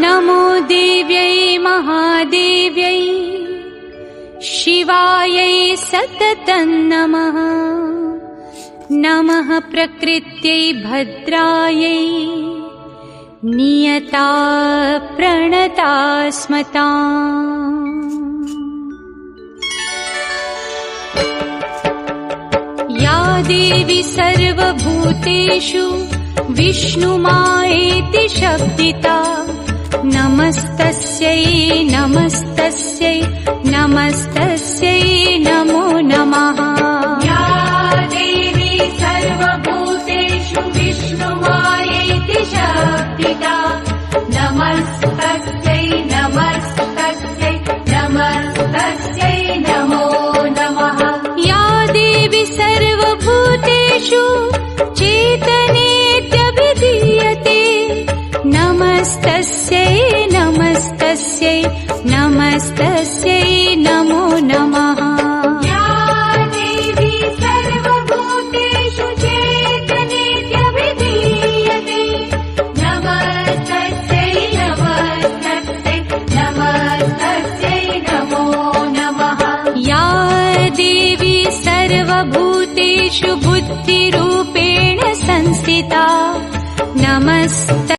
नमो देव्यै महादेव्यै शिवायै सततं नमः। नमः प्रकृत्यै भद्रायै नियता प्रणता स्मताम्। या देवी सर्वभूतेषु विष्णुमायेति शब्दिता नमस्तस्यै नमस्तस्यै नमस्तस्यै नमो नमः। या देवी सर्वभूतेषु विष्णुमायेति शब्दिता नमस्तस्यै नमस्तस्यै नमस्तस्यै नमो नमः। या देवी सर्वभूतेषु चेतनेत्यभिधीयते नमस्तस्यै नमस्तस्यै नमस्तस्यै नमो नमः। या देवी सर्वभूतेषु चेतनेत्यभिधीयते नमस्तस्यै नमस्तस्यै नमस्तस्यै नमो नमः। या देवी सर्वभूतेषु बुद्धिरूपेण संस्थिता नमस्त